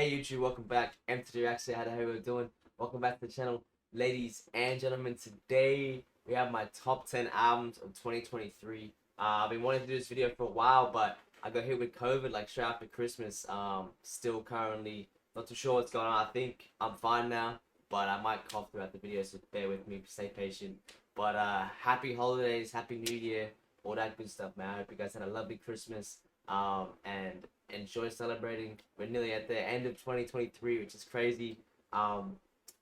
Hey YouTube, welcome back. MTG Reaction, how the hell are we doing? Welcome back to the channel, ladies and gentlemen. Today we have my top 10 albums of 2023. I've been wanting to do this video for a while, but I got hit with COVID like straight after Christmas. Still currently not too sure what's going on. I think I'm fine now, but I might cough throughout the video, so bear with me, stay patient. But happy holidays, happy New Year, all that good stuff, man. I hope you guys had a lovely Christmas. And enjoy celebrating. We're nearly at the end of 2023, which is crazy. But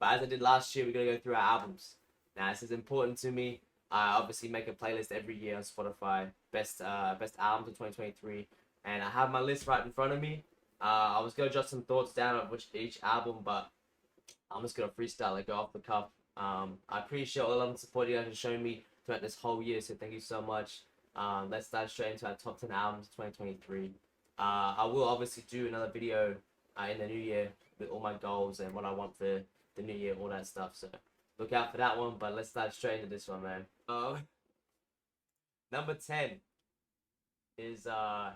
as I did last year, we're gonna go through our albums. Now, this is important to me. I obviously make a playlist every year on Spotify, best albums of 2023, and I have my list right in front of me. I was gonna jot some thoughts down of which each album, but I'm just gonna freestyle it, go off the cuff. I appreciate all the love and support you guys have shown me throughout this whole year, so thank you so much. Let's dive straight into our top 10 albums of 2023. I will obviously do another video in the new year with all my goals and what I want for the new year, all that stuff. So look out for that one. But let's dive straight into this one, man. Number 10 is an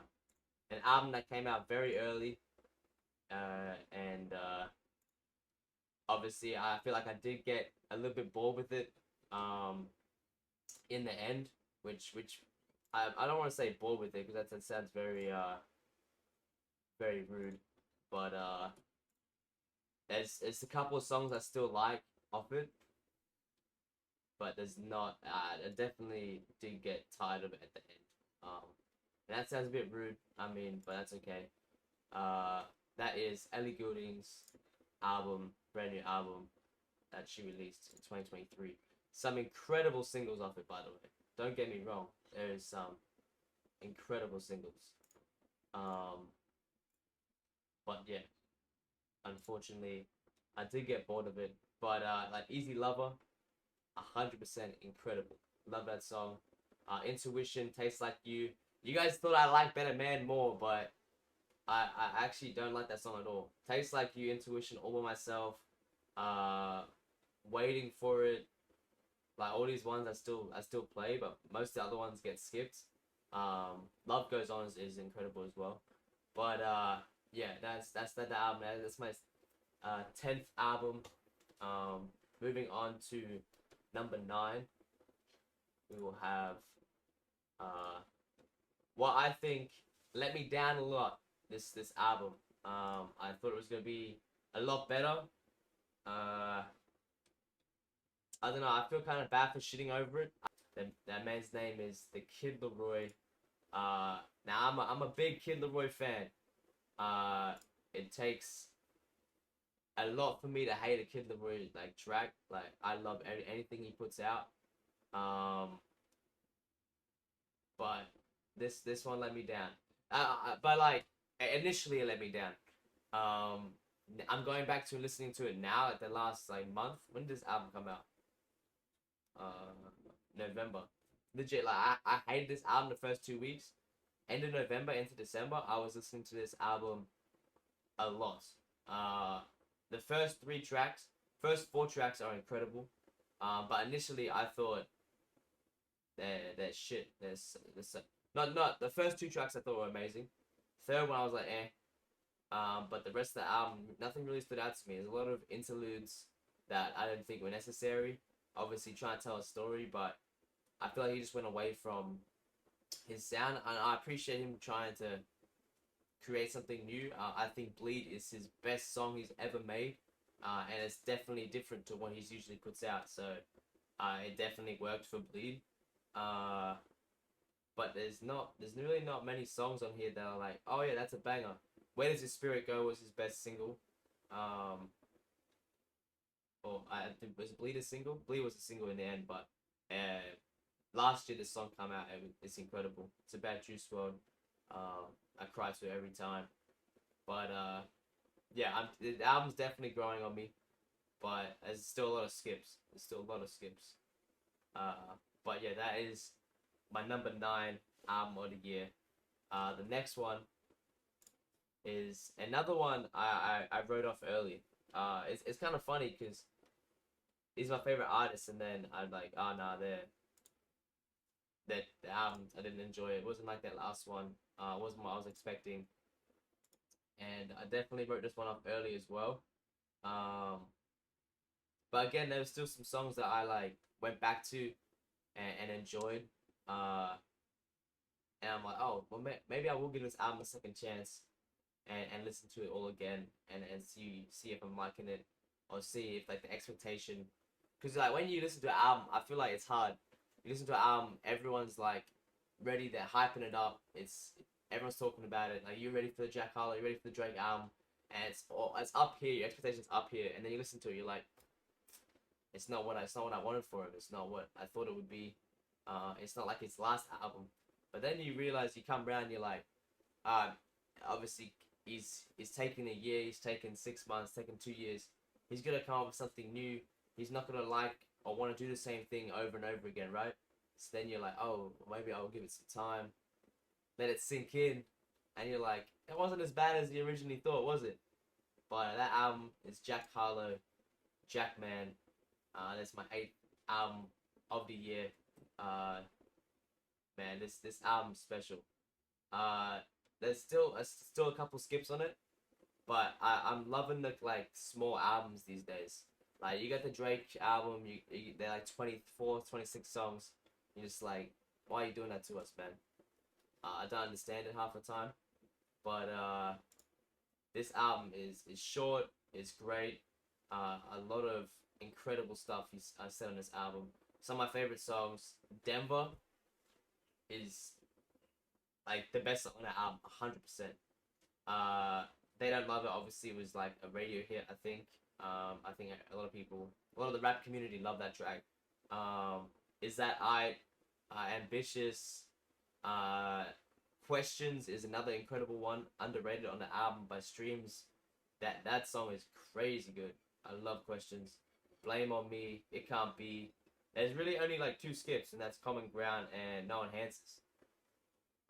album that came out very early, and obviously I feel like I did get a little bit bored with it in the end, which I don't want to say bored with it because that sounds very very rude, but there's a couple of songs I still like off it, but there's not. I definitely did get tired of it at the end. And that sounds a bit rude. I mean, but that's okay. That is Ellie Goulding's album, brand new album that she released in 2023. Some incredible singles off it, by the way. Don't get me wrong. There's some incredible singles. But yeah, unfortunately, I did get bored of it. But like Easy Lover, 100% incredible. Love that song. Intuition, Tastes Like You. You guys thought I liked Better Man more, but I actually don't like that song at all. Tastes Like You, Intuition, All By Myself. Waiting for It. Like all these ones I still play, but most of the other ones get skipped. Love Goes On is incredible as well. But yeah, that's that album. That's my 10th album. Moving on to number 9, we will have what I think let me down a lot. This album. I thought it was gonna be a lot better. I don't know. I feel kind of bad for shitting over it. That man's name is the Kid Laroi. Now I'm a big Kid Laroi fan. It takes a lot for me to hate a Kid Laroi like track. Like I love anything he puts out. But this one let me down. But like initially it let me down. I'm going back to listening to it now at the last like month. When did this album come out? November. Legit, like I hated this album the first 2 weeks. End of November into December, I was listening to this album a lot. The first 4 tracks are incredible. But initially I thought they're shit. There's not the first 2 tracks I thought were amazing. Third one I was like but the rest of the album, nothing really stood out to me. There's a lot of interludes that I didn't think were necessary. Obviously trying to tell a story, but I feel like he just went away from his sound, and I appreciate him trying to create something new. I think Bleed is his best song he's ever made, and it's definitely different to what he's usually puts out. So it definitely worked for Bleed. But there's really not many songs on here that are like, oh yeah, that's a banger. Where Does Your Spirit Go was his best single. Or I think was Bleed a single? Bleed was a single in the end, but last year this song came out and it's incredible. It's about Juice WRLD. I cry to it every time. But yeah, the album's definitely growing on me, but there's still a lot of skips. But yeah, that is my number 9 album of the year. The next one is another one I wrote off early. It's kind of funny because he's my favorite artist, and then I'm like, oh nah, the album I didn't enjoy it. It wasn't like that last one. It wasn't what I was expecting. and I definitely wrote this one up early as well. Um, but again, there was still some songs that I like went back to and enjoyed. Uh, and I'm like, oh, well, maybe I will give this album a second chance and listen to it all again and see if I'm liking it or see if like the expectation, because like when you listen to an album, I feel like it's hard. You listen to an album, everyone's like ready, they're hyping it up. Everyone's talking about it. Like, you're ready for the Jack Harlow, you're ready for the Drake album, and it's up here. Your expectations up here, and then you listen to it, you're like, it's not what I wanted for it. It's not what I thought it would be. It's not like his last album. But then you realize, you come around, you're like, uh, obviously he's taking a year, he's taken 6 months, taken 2 years. He's gonna come up with something new. He's not gonna like or want to do the same thing over and over again, right? So then you're like, oh, maybe I'll give it some time, let it sink in, and you're like, it wasn't as bad as you originally thought, was it? But that album is Jack Harlow, Jackman. That's my 8th album of the year. Uh, Man, this album's special. Uh, there's still a couple skips on it, but I'm loving the like small albums these days. Like, you got the Drake album, they're like 24, 26 songs. You're just like, why are you doing that to us, man? I don't understand it half the time, but this album is short, it's great. A lot of incredible stuff he's said on this album. Some of my favorite songs, Denver, is like the best song on the album, 100%. They Don't Love It obviously was like a radio hit, I think. I think a lot of the rap community love that track. Is That Ambitious. Questions is another incredible one, underrated on the album by streams. That song is crazy good. I love Questions. Blame on Me, It Can't Be. There's really only like 2 skips, and that's Common Ground and No Enhances.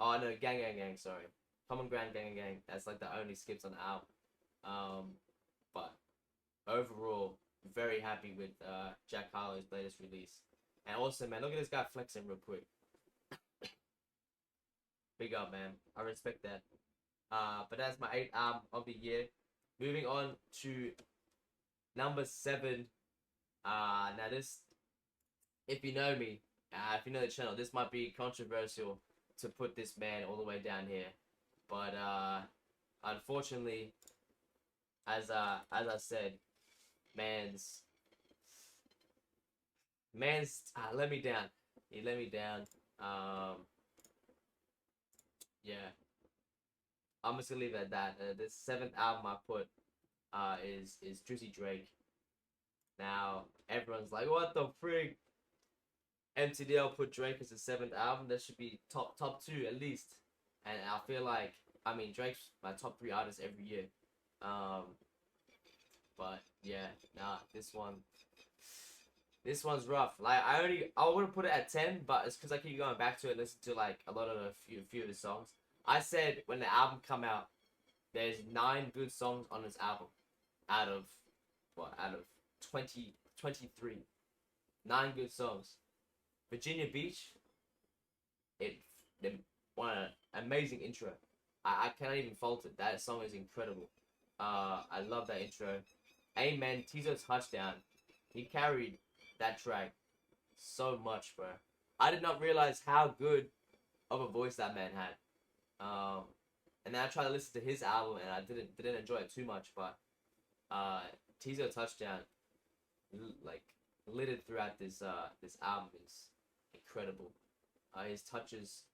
Oh no, Gang Gang Gang, sorry. Common Ground, Gang Gang Gang. That's like the only skips on the album. But overall, very happy with Jack Harlow's latest release. And also, man, look at this guy flexing real quick. Big up, man. I respect that. But that's my 8th album of the year. Moving on to number 7. Now this, if you know me, if you know the channel, this might be controversial to put this man all the way down here. But unfortunately, as I said, man's let me down. He let me down. Yeah, I'm just gonna leave it at that. The 7th album I put is Drizzy Drake. Now everyone's like, what the freak? MTDL put Drake as the 7th album. That should be top 2 at least. And I feel like, I mean, Drake's my top 3 artist every year. But yeah, nah, this one's rough. Like, I would have put it at 10, but it's because I keep going back to it and listen to like a lot of the few of the songs. I said when the album come out, there's 9 good songs on this album, out of 23, 9 good songs. Virginia Beach, one amazing intro. I cannot even fault it. That song is incredible. I love that intro. Amen, Tizo's Touchdown. He carried that track so much, bro. I did not realize how good of a voice that man had. And then I tried to listen to his album, and I didn't enjoy it too much. But Tizo Touchdown, like, littered throughout this album is incredible. His touches,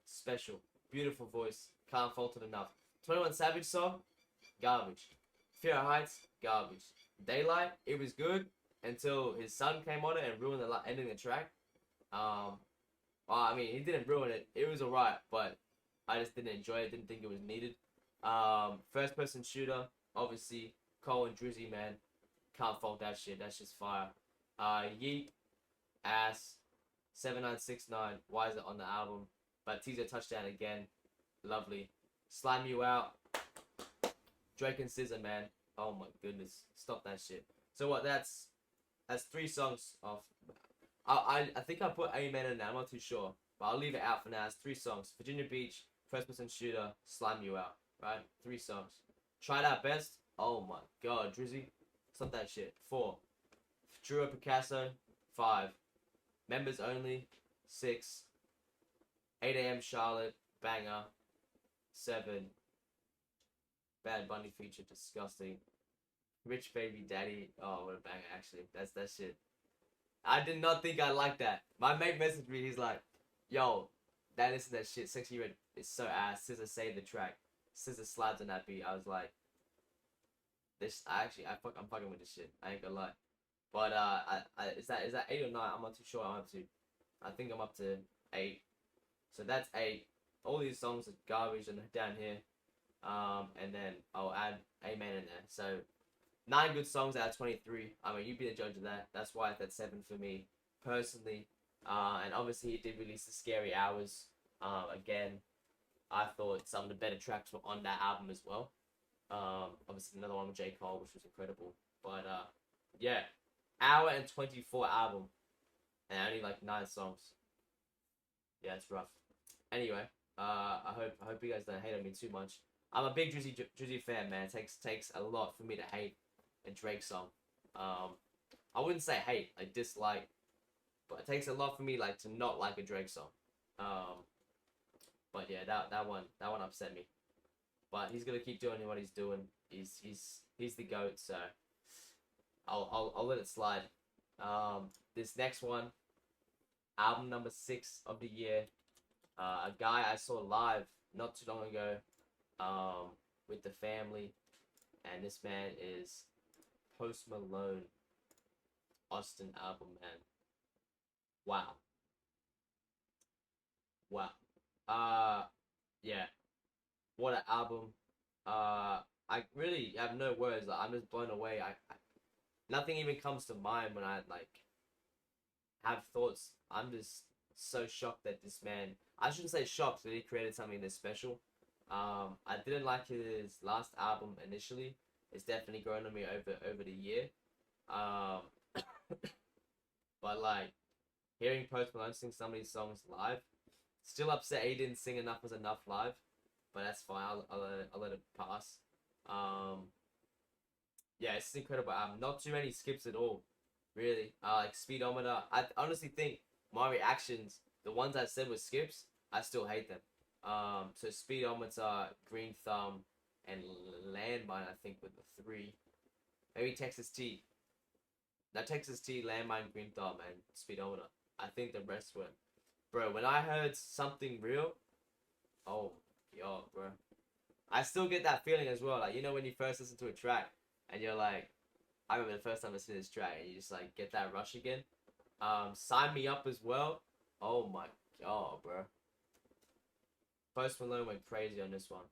special, beautiful voice. Can't fault it enough. 21 Savage song, garbage. Fear Heights, garbage. Daylight, it was good until his son came on it and ruined the ending of the track. Well, I mean, he didn't ruin it. It was alright, but I just didn't enjoy it. Didn't think it was needed. First person shooter, obviously. Cole and Drizzy, man. Can't fault that shit. That's just fire. Yeet, ass. 7969. Why is it on the album? But Tizo Touchdown again. Lovely. Slime You Out. Drake and SZA, man. Oh my goodness. Stop that shit. So what? That's 3 songs off. I think I put Amen in there. I'm not too sure. But I'll leave it out for now. It's 3 songs. Virginia Beach, First Person Shooter, Slime You Out. right? 3 songs. Try That Best. Oh my god, Drizzy. Stop that shit. 4. Drew Picasso. 5. Members Only. 6. 8 a.m. Charlotte. Banger. 7. Bad Bunny feature. Disgusting. Rich Baby Daddy. Oh, what a banger, actually. That's that shit. I did not think I liked that. My mate messaged me. He's like, yo, that listen to that shit. Sexy Red is so ass. SZA saved the track. SZA slides on that beat. I was like, I'm fucking with this shit. I ain't gonna lie. But is that 8 or 9? I'm not too sure. I'm up to. I think I'm up to 8. So that's 8. All these songs are garbage and down here. And then I'll add Amen in there. So 9 good songs out of 23. I mean, you be the judge of that. That's why that's 7 for me personally. And obviously he did release the Scary Hours. Again, I thought some of the better tracks were on that album as well. Obviously another one with J. Cole, which was incredible. But yeah, hour and 24 album, and only like 9 songs. Yeah, it's rough. Anyway, I hope you guys don't hate on me too much. I'm a big Drizzy fan, man. It takes a lot for me to hate a Drake song. I wouldn't say hate, like dislike, but it takes a lot for me like to not like a Drake song. But yeah, that one upset me. But he's gonna keep doing what he's doing. He's the GOAT, so I'll let it slide. This next one, album number 6 of the year. A guy I saw live not too long ago, with the family, and this man is Post Malone. Austin album, man. Wow. Yeah. What an album. I really have no words. Like, I'm just blown away. Nothing even comes to mind when I like have thoughts. I'm just so shocked that this man. I shouldn't say shocked that he created something this special. I didn't like his last album initially. It's definitely grown on me over the year. But like hearing Post Malone sing some of these songs live, still upset he didn't sing Enough Was Enough live, but that's fine. I'll let it pass. Yeah, it's an incredible album. Not too many skips at all, really. Like Speedometer. I honestly think my reactions, the ones I said were skips, I still hate them. So Speedometer, Green Thumb, and Landmine, I think, with the 3. Maybe Texas T. Now Texas T, Landmine, Green Thumb, and Speedometer. I think the rest were. Bro, when I heard Something Real, oh, yo, bro. I still get that feeling as well. Like, you know when you first listen to a track, and you're like, I remember the first time I listened to this track, and you just, like, get that rush again. Sign Me Up as well. Oh, my God, bro. Post Malone went crazy on this one.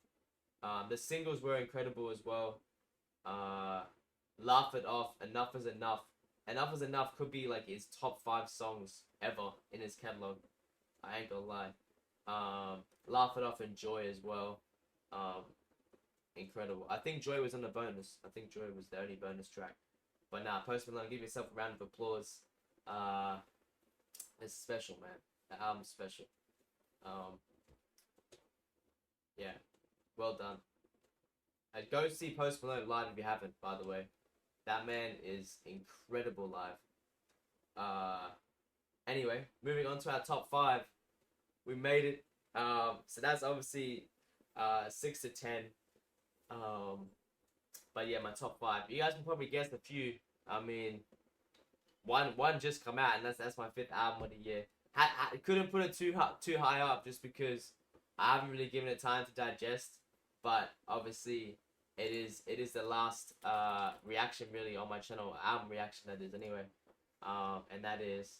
The singles were incredible as well. Laugh It Off, Enough Is Enough. Enough Is Enough could be like his top 5 songs ever in his catalog. I ain't gonna lie. Laugh It Off and Joy as well. Incredible. I think Joy was on the bonus. I think Joy was the only bonus track. But nah, Post Malone, give yourself a round of applause. It's special, man. The album's special. Yeah, well done. And go see Post Malone live if you haven't, by the way. That man is incredible live. Anyway, moving on to our top 5. We made it. So that's obviously 6 to 10. But yeah, my top 5. You guys can probably guess a few. I mean, one just come out, and that's my 5th album of the year. I couldn't put it too high up just because I haven't really given it time to digest. But obviously, it is the last reaction really on my channel, album reaction that is anyway. And that is,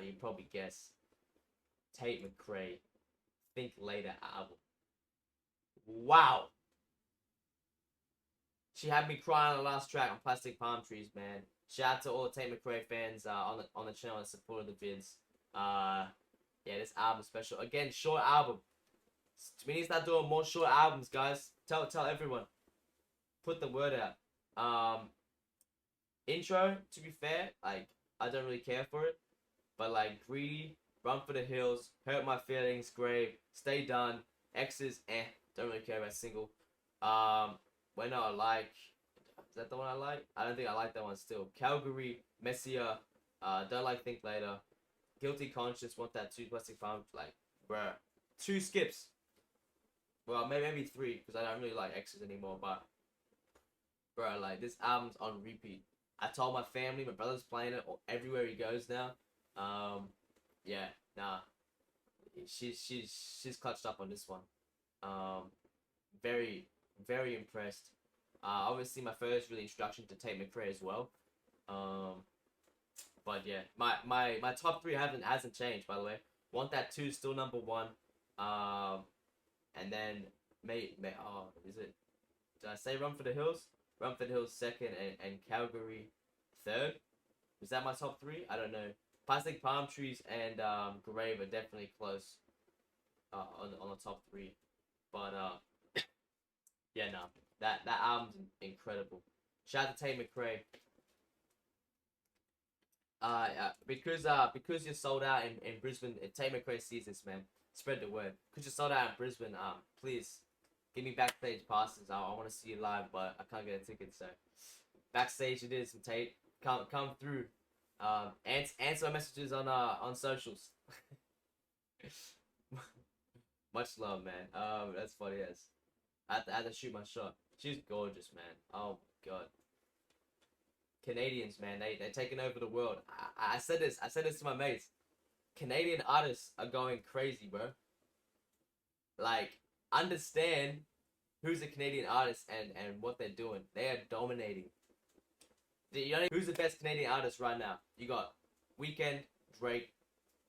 you probably guess, Tate McRae, Think Later album. Wow. She had me crying on the last track on Plastic Palm Trees, man. Shout out to all the Tate McRae fans on the channel that supported the vids. Yeah, this album special. Again, short album. We need to start doing more short albums, guys. Tell everyone. Put the word out. Intro, to be fair, like, I don't really care for it. But like Greedy, Run for the Hills, Hurt My Feelings, Grave, Stay Done, X's, Don't really care about single. When I like, is that the one I like? I don't think I like that one still. Calgary, Messiah, Don't Like Think Later, Guilty Conscience, Want That Too, Plastic Farm, like, bruh. 2 skips. Well, maybe 3, because I don't really like X's anymore, but, bruh, like, this album's on repeat. I told my family, my brother's playing it everywhere he goes now. Yeah, nah. She's clutched up on this one. Very, very impressed. Obviously my first really introduction to Tate McRae as well. But yeah, my top 3 hasn't changed, by the way. Want That 2 still number 1. And then is it? Did I say Run for the Hills? Run for the Hills second, and Calgary third. Is that my top 3? I don't know. Plastic Palm Trees and Grave are definitely close on the top 3. But yeah, no, that album's incredible. Shout out to Tate McRae. Because you're sold out in Brisbane, Tate McRae sees this, man. Spread the word. Because you're sold out in Brisbane, please give me backstage passes. I want to see you live, but I can't get a ticket, so backstage it is. Tate, come through. Answer my messages on socials. Much love, man. That's funny as. I had to shoot my shot. She's gorgeous, man. Oh my god. Canadians, man, they're taking over the world. I said this to my mates. Canadian artists are going crazy, bro. Like, understand who's a Canadian artist and what they're doing. They are dominating. You know who's the best Canadian artist right now? You got Weeknd, Drake,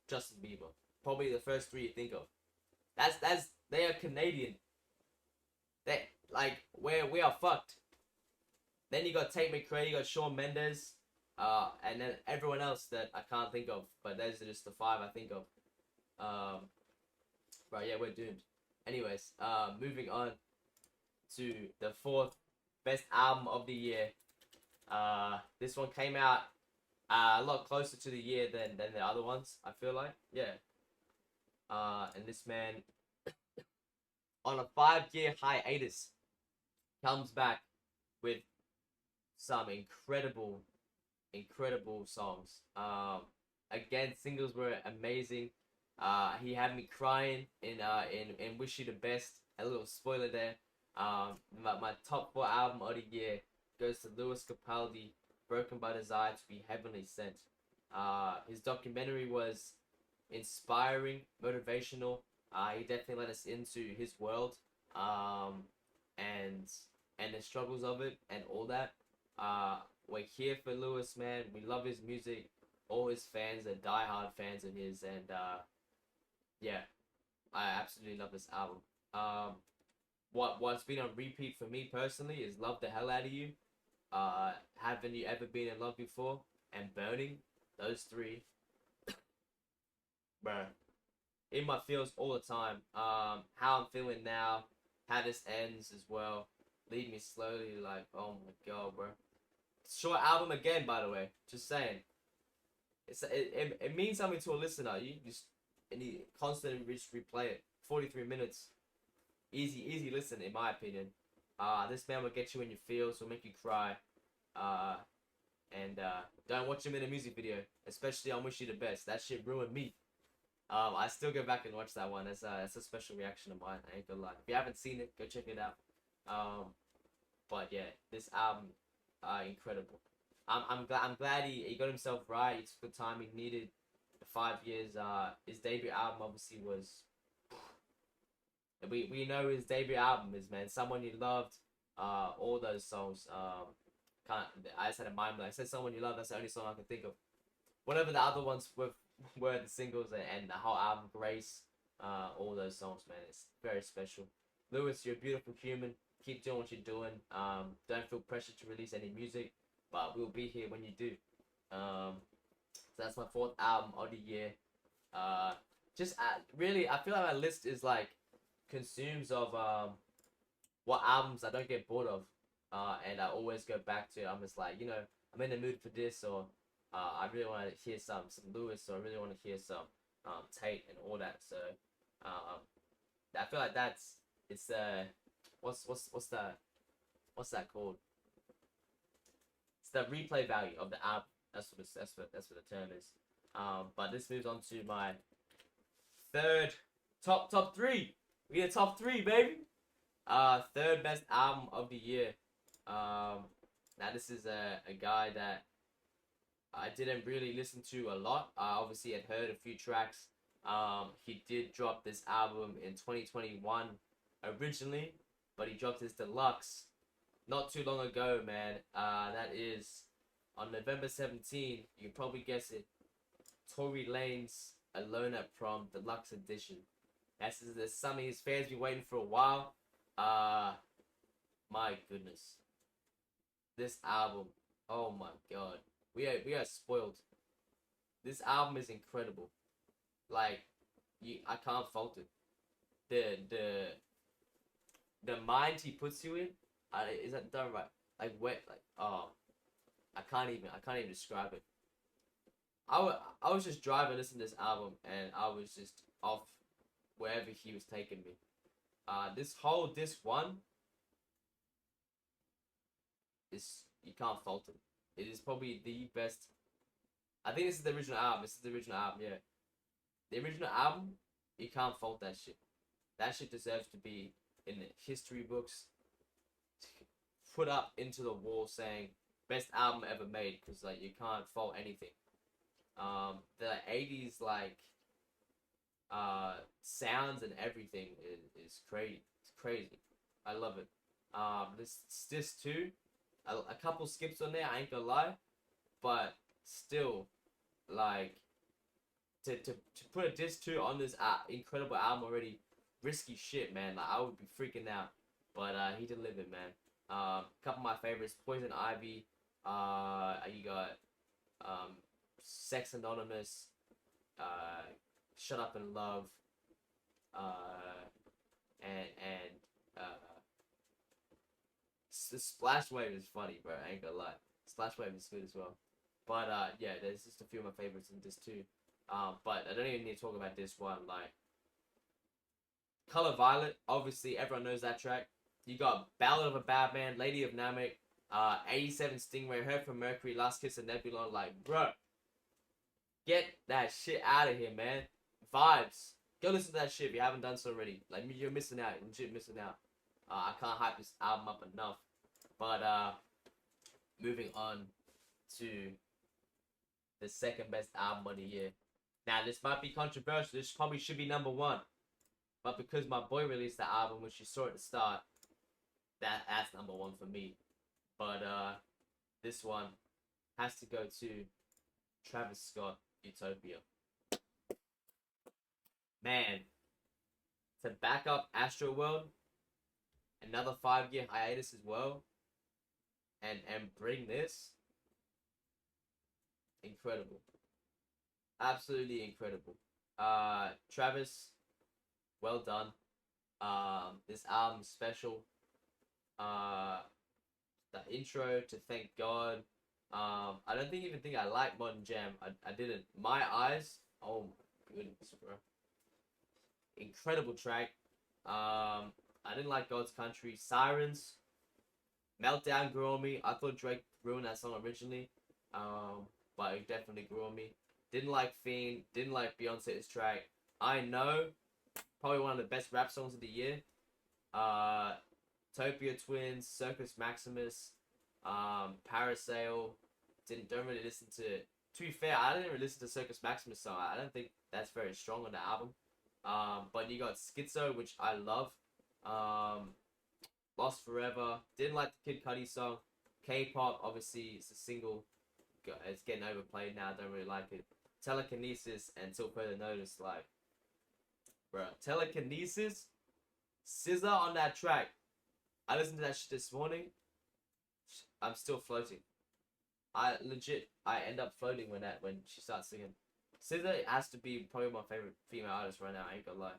Justin Bieber. Probably the first 3 you think of. They are Canadian. We are fucked. Then you got Tate McRae, you got Shawn Mendes, and then everyone else that I can't think of, but those are just the 5 I think of. Right, yeah, we're doomed. Anyways, moving on to the 4th best album of the year. This one came out a lot closer to the year than the other ones, I feel like. Yeah. And this man, on a 5-year hiatus, comes back with some incredible songs. Again, singles were amazing. He had me crying in Wish You the Best. A little spoiler there. My top 4 album of the year goes to Lewis Capaldi, Broken by Desire to Be Heavenly Sent. His documentary was inspiring, motivational. He definitely let us into his world, and the struggles of it and all that. We're here for Lewis, man. We love his music. All his fans are diehard fans of his, and yeah, I absolutely love this album. What's been on repeat for me personally is Love the Hell Out of You, Haven't You Ever Been in Love Before, and Burning. Those 3, bruh, in my feels all the time. How I'm Feeling Now, How This Ends as well. Lead Me Slowly, like, oh my god, bro. Short album again, by the way. Just saying. It means something to a listener. You constantly just replay it. 43 minutes. Easy listen, in my opinion. This man will get you in your feels, will make you cry. And don't watch him in a music video, especially on Wish You the Best. That shit ruined me. I still go back and watch that one. That's a special reaction of mine. I ain't gonna lie. If you haven't seen it, go check it out. But yeah, this album, incredible. I'm glad he got himself right. He took the time he needed. The 5 years. His debut album obviously was. We know his debut album is, man, Someone You Loved. All those songs. I just had a mind blank. I said Someone You Love. That's the only song I can think of. Whatever the other ones were the singles and the whole album, Grace. All those songs, man. It's very special. Lewis, you're a beautiful human. Keep doing what you're doing. Don't feel pressure to release any music, but we'll be here when you do. So that's my 4th album of the year. Really, I feel like my list is like consumes of what albums I don't get bored of, and I always go back to. I'm just like, I'm in the mood for this, or I really want to hear some Lewis, or I really want to hear some Tate and all that. So I feel like that's It's what's that called? It's the replay value of the album. That's what the term is. But this moves on to my third top three. We get top three, baby. Third best album of the year. Now this is a guy that I didn't really listen to a lot. I obviously had heard a few tracks. He did drop this album in 2021 originally, but he dropped his deluxe not too long ago, man. That is on November 17th. You can probably guess it. Tory Lanez Alone at Prom Deluxe Edition. That's something his fans been waiting for a while. My goodness. This album. Oh my god. We are spoiled. This album is incredible. Like, I can't fault it. The mind he puts you in, is that done right? Like wet, like I can't even describe it. I was just driving, listening to this album, and I was just off wherever he was taking me. This whole disc one is, you can't fault it. It is probably the best. I think this is the original album. Yeah. The original album, you can't fault that shit. That shit deserves to be in the history books, put up into the wall saying best album ever made, because like you can't fault anything. The 80s like sounds and everything is crazy. It's crazy. I love it. This too, a couple skips on there, I ain't gonna lie, but still, like, to put a disc 2 on this incredible album already, risky shit, man. Like, I would be freaking out, but he delivered, man. Couple of my favorites: Poison Ivy. You got Sex Anonymous. Shut Up and Love. And Splash Wave is funny, bro. I ain't gonna lie. Splash Wave is good as well. But yeah, there's just a few of my favorites in this too. But I don't even need to talk about this one. Like, Color Violet, obviously everyone knows that track. You got Ballad of a Bad Man, Lady of Namek, 87 Stingray, Heard from Mercury, Last Kiss of Nebula. Like, bro, get that shit out of here, man. Vibes. Go listen to that shit if you haven't done so already. Like, you're missing out. You're legit missing out. I can't hype this album up enough. But moving on to the second best album of the year. Now, this might be controversial. This probably should be number one. But because my boy released the album, which you saw at the start, that's number one for me. But this one has to go to Travis Scott, Utopia. Man, to back up Astroworld, another 5-year hiatus as well, and bring this, incredible. Absolutely incredible. Travis, well done. This album's special. The intro to Thank God. I don't even think I like Modern Jam. I didn't. My Eyes. Oh my goodness, bro. Incredible track. I didn't like God's Country. Sirens. Meltdown grew on me. I thought Drake ruined that song originally. But it definitely grew on me. Didn't like Fiend. Didn't like Beyonce's track. I Know. Probably one of the best rap songs of the year. Topia Twins, Circus Maximus, Parasail. Don't really listen to it. To be fair, I didn't really listen to Circus Maximus song. I don't think that's very strong on the album. But you got Schizo, which I love. Lost Forever. Didn't like the Kid Cudi song. K-pop, obviously, it's a single. It's getting overplayed now. I don't really like it. Telekinesis and Till Further Notice, like, bro, Telekinesis, SZA on that track. I listened to that shit this morning. I'm still floating. I end up floating when she starts singing. SZA has to be probably my favorite female artist right now. I ain't gonna lie.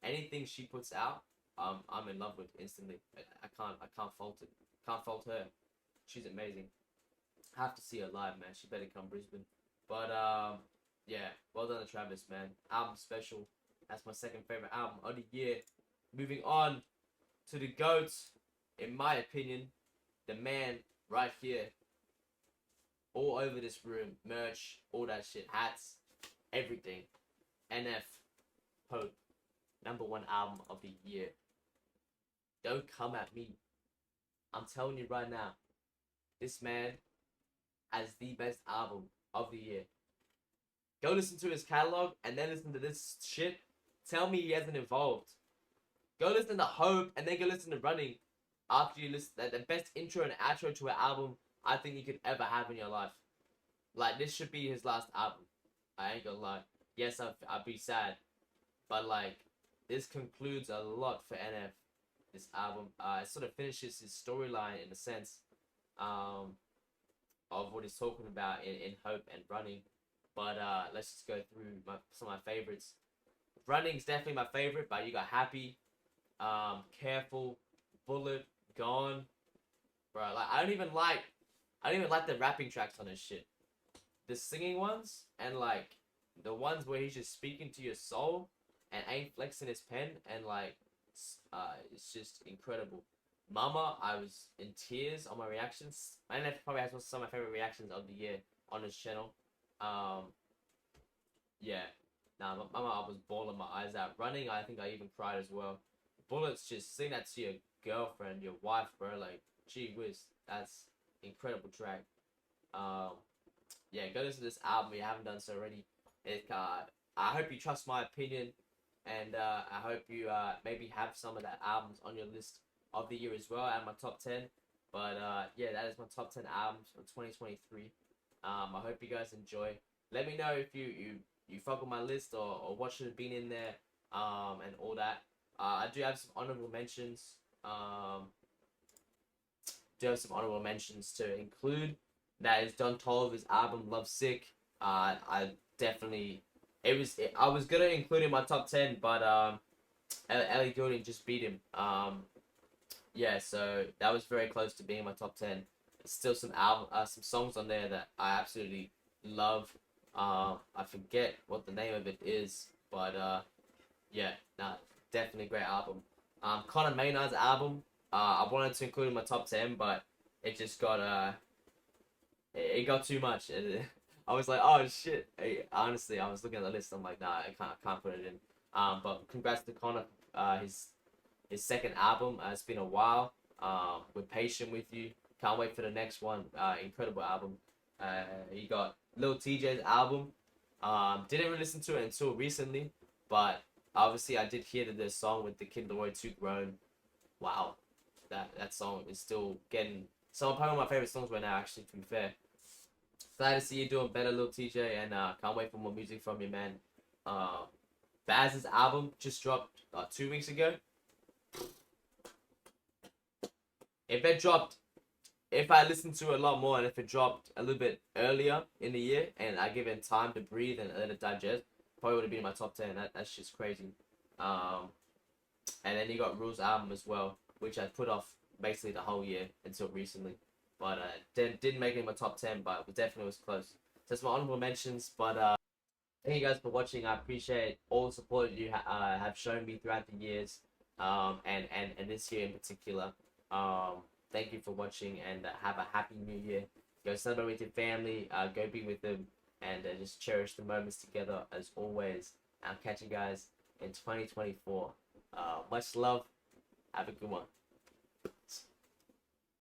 Anything she puts out, I'm in love with instantly. I can't fault it. Can't fault her. She's amazing. I have to see her live, man. She better come Brisbane. But yeah, well done to Travis, man. Album special. That's my second favorite album of the year. moving on to the GOAT, in my opinion, the man right here, all over this room, merch, all that shit, hats, everything. NF Hope, #1 album of the year. Don't come at me. I'm telling you right now, this man has the best album of the year. Go listen to his catalog and then listen to this shit. Tell me he hasn't evolved. Go listen to Hope and then go listen to Running after you listen. The best intro and outro to an album I think you could ever have in your life. Like, this should be his last album. I ain't gonna lie. Yes, I'd be sad. But, like, this concludes a lot for NF. This album. It sort of finishes his storyline in a sense of what he's talking about in Hope and Running. But let's just go through some of my favorites. Running's definitely my favorite, but you got Happy, Careful, Bullet, Gone. Bro, like I don't even like the rapping tracks on this shit. The singing ones and like the ones where he's just speaking to your soul and ain't flexing his pen and like it's just incredible. Mama, I was in tears on my reactions. And that probably has some of my favorite reactions of the year on this channel. Yeah. Nah, Mama, I was bawling my eyes out. Running, I think I even cried as well. Bullets, just sing that to your girlfriend, your wife, bro. Like, gee whiz, that's incredible track. Yeah, go listen to this album if you haven't done so already. I hope you trust my opinion, and I hope you maybe have some of that albums on your list of the year as well, out of my top 10. But yeah, that is my top 10 albums of 2023. I hope you guys enjoy. Let me know if you fuck with my list or what should have been in there, and all that. I do have some honorable mentions. To include. That is Don Toliver's album Love Sick. I definitely I was gonna include it in my top 10, but Ellie Goulding just beat him. Yeah, so that was very close to being in my top 10. There's still some songs on there that I absolutely love. I forget what the name of it is, but yeah, nah, definitely great album. Conor Maynard's album, I wanted to include in my top 10, but it just got it got too much. I was like, oh shit. Honestly, I was looking at the list. I'm like, nah, I can't put it in. But congrats to Conor. His second album. It's been a while. We're patient with you. Can't wait for the next one. Incredible album. You got Lil TJ's album. Didn't really listen to it until recently, but obviously I did hear that there's song with the Kid Laroi 2 Grown. Wow, that song is still getting some probably one of my favorite songs right now. Actually, to be fair, glad to see you doing better, Lil TJ, and can't wait for more music from you, man. Baz's album just dropped 2 weeks ago. If I listened to it a lot more and if it dropped a little bit earlier in the year and I give it time to breathe and let it digest, probably would have been in my top 10. That's just crazy. And then you got Rule's album as well, which I put off basically the whole year until recently. But didn't make it in my top 10, but it definitely was close. So that's my honorable mentions. But thank you guys for watching. I appreciate all the support you have shown me throughout the years, and this year in particular. Thank you for watching, and have a happy new year. Go celebrate with your family, go be with them, and just cherish the moments together as always. I'll catch you guys in 2024. Much love. Have a good one.